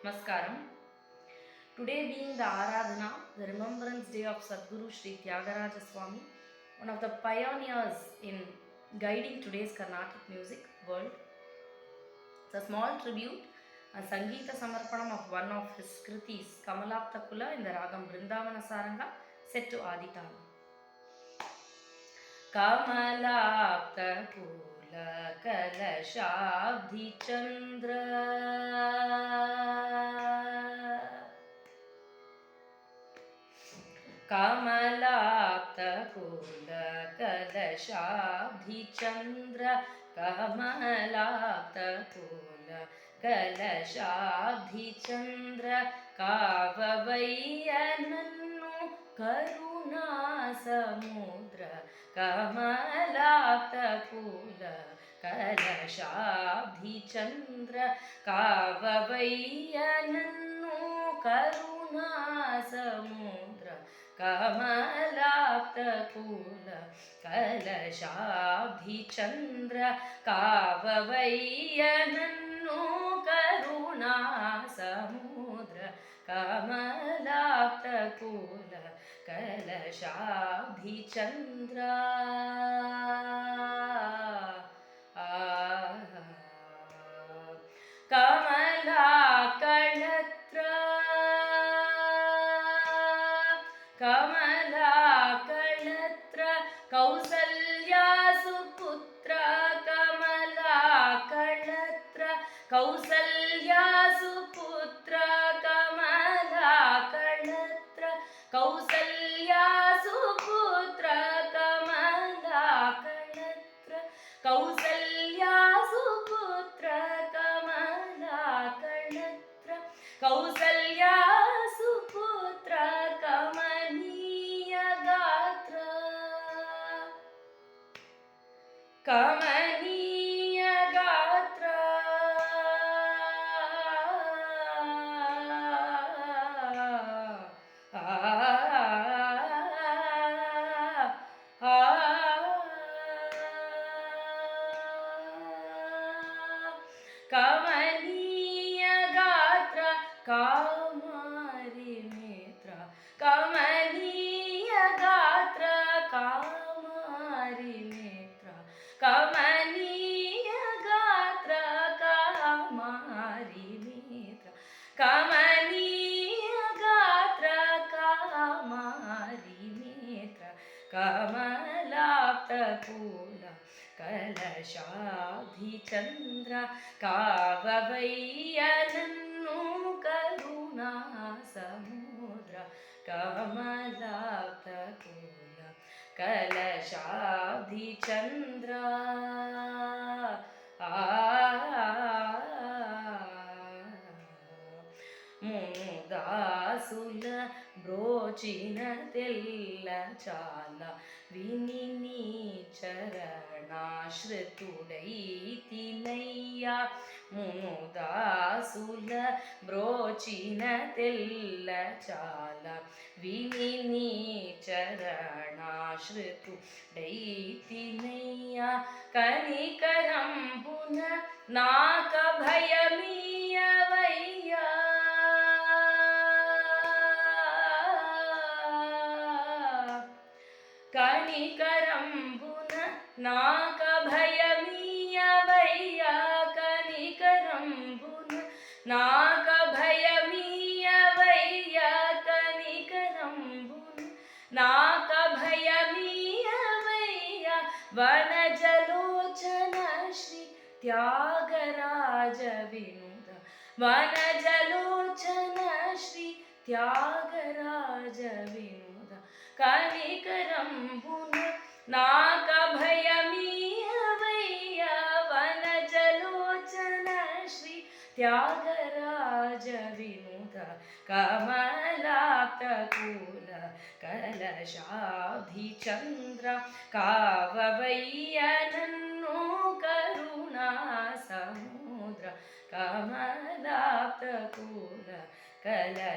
Namaskaram. Today being the Aradhana, the Remembrance Day of Sadguru Sri Tyagaraja Swami, one of the pioneers in guiding today's Carnatic music world. It's a small tribute, a Sangeeta Samarpanam of one of his kritis, Kamalapta Kula in the Ragam Vrindavana Saranga, set to Aditana. Kamalapta Kula Kalashabdhi Chandra कमलाप्तकुलकलशाब्धिचन्द्र कमलाप्तकुलकलशाब्धिचन्द्र काववय्यनन्नु करुणासमुद्र कमलाप्तकुलकलशाब्धिचन्द्र काववय्यनन्नु करुणासमुद्र कमलाप्तकुल कलशाब्धिचन्द्र काववय्यनन्नु करुणासमुद्र कमलाप्तकुल कलशाब्धिचन्द्र कमलाकळत्र कमलाकळत्र कौसल्यासुपुत्र कमलाकळत्र कौसल्यासुपुत्र कमलाकळत्र कौसल्यासुपुत्र कमलाकळत्र कौसल्यासुपुत्र कमलाकळत्र कौसल्यासुपुत्र कमनीय गात्र कमनीय गात्र कामारि नेत्र कमनीय गात्र कामारि नेत्र कमनीय गात्र कामारि नेत्र कमनीय गात्र कामारि नेत्र कमलाप्तकुल कलशाब्धिचन्द्र काववय्यनन्नु करुणासमुद्र कमलाप्तकुल कलशाब्धिचन्द्र మునుదాసుల బ్రోచిన తెల్ల చాల విని నీ చరణాశ్రితుడైతినయ్యా మునుదాసుల బ్రోచిన తెల్ల చాల విని నీ చరణాశ్రితుడైతినయ్యా కనికరంబున నాక భయమీయవయ్యా కనికరంబున నాక భయమీయవయ్యా కనికరంబున నాక భయమీయవయ్యా కనికరంబున నాక భయమీయవయ్యా వనజలోచన శ్రీ త్యాగరాజ వినుత వనజలోచన శ్రీ త్యాగరాజ వినుత కనికరంబున నాక భయమీయవయ్యా వనజలోచన శ్రీ త్యాగరాజ వినుత కమలాప్తకుల కలశాబ్ధిచంద్ర కావవయ్యనన్ను కరుణాసముద్ర కమలాప్తకుల కలశాబ్ధిచంద్ర